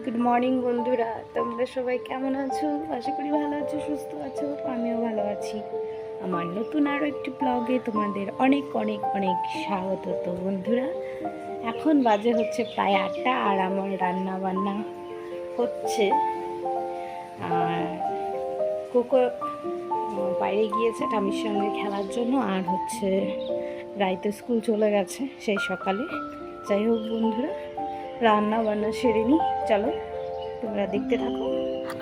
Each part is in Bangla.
গুড মর্নিং বন্ধুরা, তোমরা সবাই কেমন আছো? আশা করি ভালো আছো, সুস্থ আছো। আমিও ভালো আছি। আমার নতুন আরও একটি ব্লগে তোমাদের অনেক অনেক অনেক স্বাগত। তো বন্ধুরা, এখন বাজে হচ্ছে প্রায় 8টা, আর আমার রান্না বান্না হচ্ছে। আর কোকো বাইরে গিয়েছে ঠামির সঙ্গে খেলার জন্য, আর হচ্ছে রাইতে স্কুল চলে গেছে সেই সকালে। যাই হোক বন্ধুরা, রান্না বান্না সেরে নিই, চলো তোমরা দেখতে থাকো।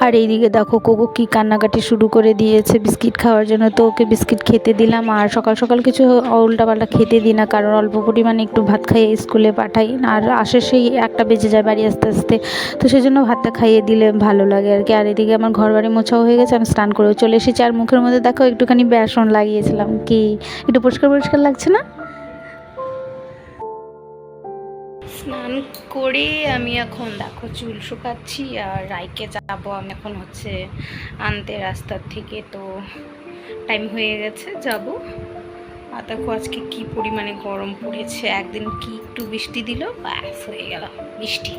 আর এইদিকে দেখো কোকো কি কান্নাকাটি শুরু করে দিয়েছে বিস্কিট খাওয়ার জন্য। তো ওকে বিস্কিট খেতে দিলাম, আর সকাল সকাল কিছু উল্টাপাল্টা খেতে দিই না, কারণ অল্প পরিমাণে একটু ভাত খাইয়ে স্কুলে পাঠাই, আর আসে সেই 1টা বেজে যায় বাড়ি আসতে আসতে। তো সেই জন্য ভাতটা খাইয়ে দিলে ভালো লাগে আর কি। আর এদিকে আমার ঘর বাড়ি মোছাও হয়ে গেছে, আমি স্নান করেও চলে এসেছি। আর মুখের মধ্যে দেখো একটুখানি বেসন লাগিয়েছিলাম, কি একটু পরিষ্কার পরিষ্কার লাগছে না? স্নান করে আমি এখন দেখো চুল শুকাচ্ছি, আর রাইকে যাবো আমি এখন হচ্ছে আনতে রাস্তার থেকে। তো টাইম হয়ে গেছে, যাব। আর দেখো আজকে কি পরিমাণে গরম পড়েছে। একদিন কি একটু বৃষ্টি দিল, ব্যাস হয়ে গেল বৃষ্টি।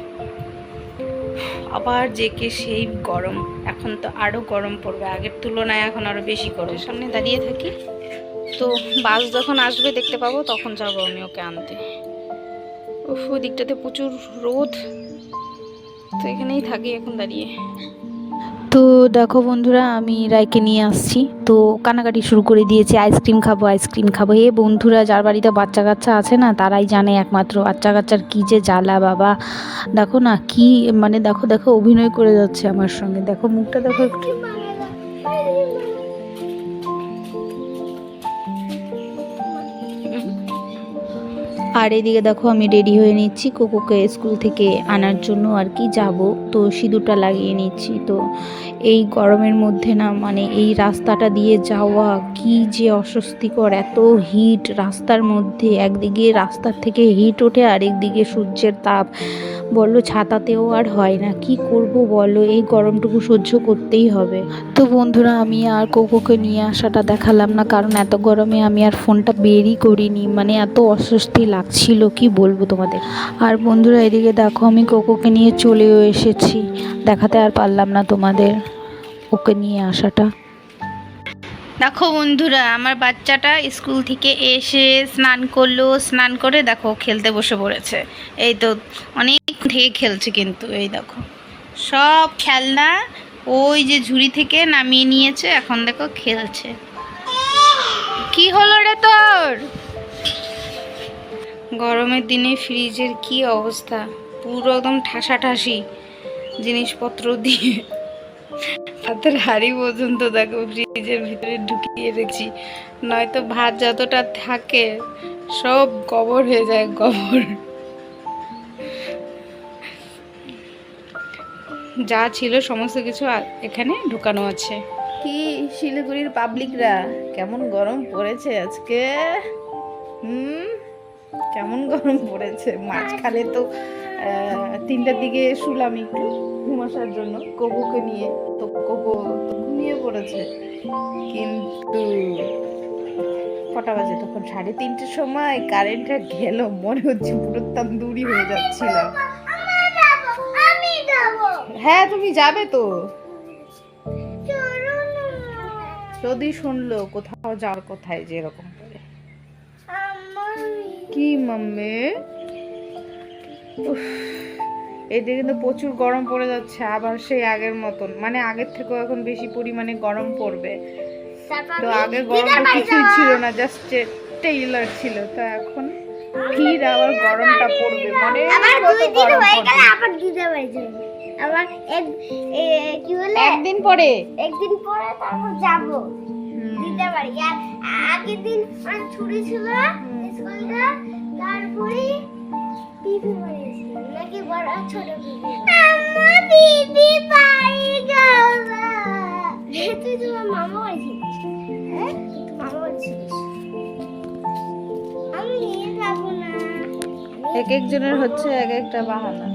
আবার যে সেই গরম, এখন তো আরও গরম পড়বে আগের তুলনায়, এখন আরও বেশি গরম। সামনে দাঁড়িয়ে থাকি, তো বাস যখন আসবে দেখতে পাবো, তখন যাবো আমি ওকে আনতে। ওই দিকটাতে প্রচুর রোদ, তো এখানেই থাকি এখন দাঁড়িয়ে। তো দেখো বন্ধুরা, আমি রায়কে নিয়ে আসছি, তো কানাকাটি শুরু করে দিয়েছে, আইসক্রিম খাবো আইসক্রিম খাবো। এ বন্ধুরা, যার বাড়িতে বাচ্চা কাচ্চা আছে না, তারাই জানে একমাত্র বাচ্চা কাচ্চার কী যে জ্বালা বাবা। দেখো না কি, মানে দেখো দেখো অভিনয় করে যাচ্ছে আমার সঙ্গে, দেখো মুখটা দেখো একটু। আর এদিকে দেখো আমি রেডি হয়ে নিচ্ছি কোকোকে স্কুল থেকে আনার জন্য আর কি যাব। তো সিঁদুরটা লাগিয়ে নিচ্ছি। তো এই গরমের মধ্যে না, মানে এই রাস্তাটা দিয়ে যাওয়া কি যে অস্বস্তিকর, এত হিট রাস্তার মধ্যে। একদিকে রাস্তার থেকে হিট ওঠে, আর একদিকে সূর্যের তাপ, বললো ছাতাতেও আর হয় না। কি করব বলো, এই গরমটুকু সহ্য করতেই হবে। তো বন্ধুরা, আমি আর কোকোকে নিয়ে আসাটা দেখালাম না, কারণ এত গরমে আমি আর ফোনটা বেরই করিনি, মানে এত অস্বস্তি লাগছিল কি বলবো তোমাদের। আর বন্ধুরা, এদিকে দেখো আমি কোকোকে নিয়ে চলেও এসেছি, দেখাতে আর পারলাম না তোমাদের ওকে নিয়ে আসাটা। দেখো বন্ধুরা, আমার বাচ্চাটা স্কুল থেকে এসে স্নান করলো, স্নান করে দেখো খেলতে বসে পড়েছে। এই তো অনেক থেকে খেলছে, কিন্তু এই দেখো সব খেলনা ওই যে ঝুড়ি থেকে নামিয়ে নিয়েছে, এখন দেখো খেলছে। কি হলো রে তোর? গরমের দিনে ফ্রিজের কি অবস্থা, পুরো একদম ঠাসাঠাসি জিনিসপত্র দিয়ে। ভাতের হাঁড়ি পর্যন্ত দেখো ফ্রিজের ভিতরে ঢুকিয়ে রেখেছি, নয়তো ভাত যতটা থাকে সব গোবর হয়ে যায়, গোবর। যা ছিল সমস্ত কিছু এখানে ঢুকানো আছে। কি শিলিগুড়ির পাবলিকরা, কেমন গরম পড়েছে আজকে। কেমন গরম পড়েছে। মাঝখানে তো 3টার দিকে শুলাম একটু ঘুম আসার জন্য কোকোকে নিয়ে, তো কোকো তো ঘুমিয়ে পড়েছে। কিন্তু কটা বাজে তখন, 3:30টার সময় কারেন্টটা গেল, মনে হচ্ছে পুরো তন্দুরি হয়ে যাচ্ছিল। হ্যাঁ তুমি যাবে তো, যদি শুনলো কোথাও যাওয়ার কোথায় যে এরকম করে। কি মাম্মি, এদিকে কিন্তু প্রচুর গরম পড়ে যাচ্ছে আবার সেই আগের মতন, মানে আগের থেকেও এখন বেশি পরিমাণে গরম পড়বে। তো আগে গরমটা কিছুই ছিল না, জাস্ট টেইলার ছিল, তো এখন ফির আবার গরমটা পড়বে, মানে আবার একদিন পরে তারপর যাবো দিতে পারি। আর আগের দিন অনেক ছুটি ছিল স্কুলটা, তারপরে পিপি বানিয়েছিল নাকি বড় ছোট পিপি। আমার পিপি পাই গেল। তুই তোমার মামা বানিয়েছিস? হ্যাঁ মামা বানিয়েছিস। আমি নিয়ে যাবো না। এক একজনের হচ্ছে এক একটা বাহানা।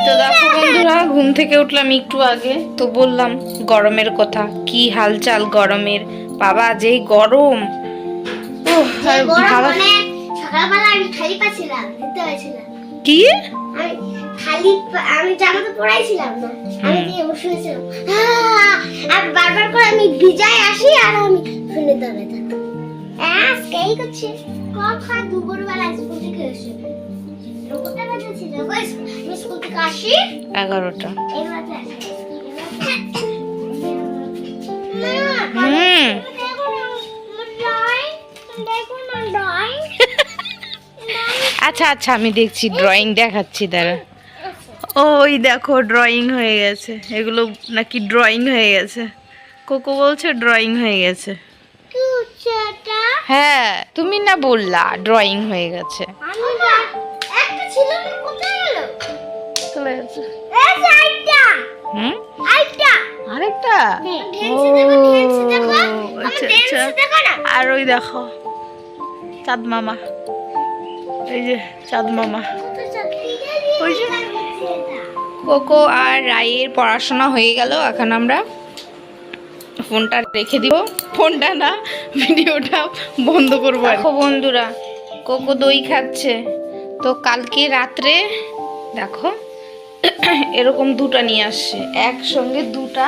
তো দেখো বন্ধুরা, ঘুম থেকে উঠলাম একটু আগে, তো বললাম গরমের কথা, কি হালচাল গরমের বাবা, যেই গরম। সকালবেলা আমি খালি পাচ্ছিলাম, নিতে হয়েছিলাম। কি আমি আমি জামাতে পড়াইছিলাম না, আমি দিয়ে বসে ছিলাম, আর বারবার করে আমি ভিজায় আসি আর আমি ফেলে দাঁড়াই থাকি। আজকে এই করছে কখন দুপুরবেলা স্কুল থেকে এসে রোবটটা বাজাচ্ছিল, আমি স্কুল থেকে আসি 11টা। এবারে আচ্ছা আচ্ছা আমি দেখছি, ড্রয়িং দেখাচ্ছি দাঁড়া। ওই দেখো ড্রয়িং হয়ে গেছে, এগুলো নাকি ড্রয়িং হয়ে গেছে। কোকো বলছে ড্রয়িং হয়ে গেছে। হ্যাঁ তুমি না বললা ড্রয়িং হয়ে গেছে। একটা ছিল না, কোথায় গেল? চলে গেছে। এই যে আইটা, হুম আইটা আরেকটা। ঢেলছে দেখো, ঢেলছে দেখো, আমার আচ্ছা ঢেলছে আচ্ছা। দেখো না। আর ওই দেখো চাঁদ মামা, এই যে চাঁদ মামা। ওই যে কোকো আর রায়ের পড়াশোনা হয়ে গেল, এখন আমরা ফোনটা রেখে দিব, ফোনটা না ভিডিওটা বন্ধ করবো। দেখো বন্ধুরা, কোকো দই খাচ্ছে। তো কালকে রাত্রে দেখো এরকম দুটা নিয়ে আসছে, একসঙ্গে দুটা,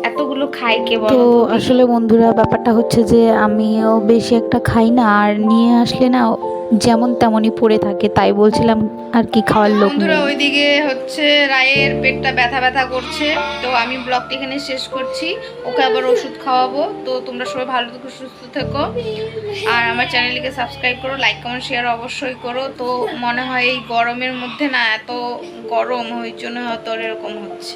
এতগুলো খাই কে বলো? তো আসলে বন্ধুরা ব্যাপারটা হচ্ছে যে আমিও বেশি একটা খাই না, আর নিয়ে আসলে না যেমন তেমনই পড়ে থাকে, তাই বলছিলাম আর কি খাওয়ার লোক নেই। বন্ধুরা ওইদিকে হচ্ছে রায়ের পেটটা ব্যথা ব্যথা করছে, তো আমি ব্লগটি এখানে শেষ করছি, ওকে আবার ওষুধ খাওয়াবো। তো তোমরা সবাই ভালো থেকো, সুস্থ থেকো, আর আমার চ্যানেলটিকে সাবস্ক্রাইব করো, লাইক কমেন্ট শেয়ার অবশ্যই করো। তো মনে হয় এই গরমের মধ্যে না, এত গরম ওই জন্য হয়তো এরকম হচ্ছে।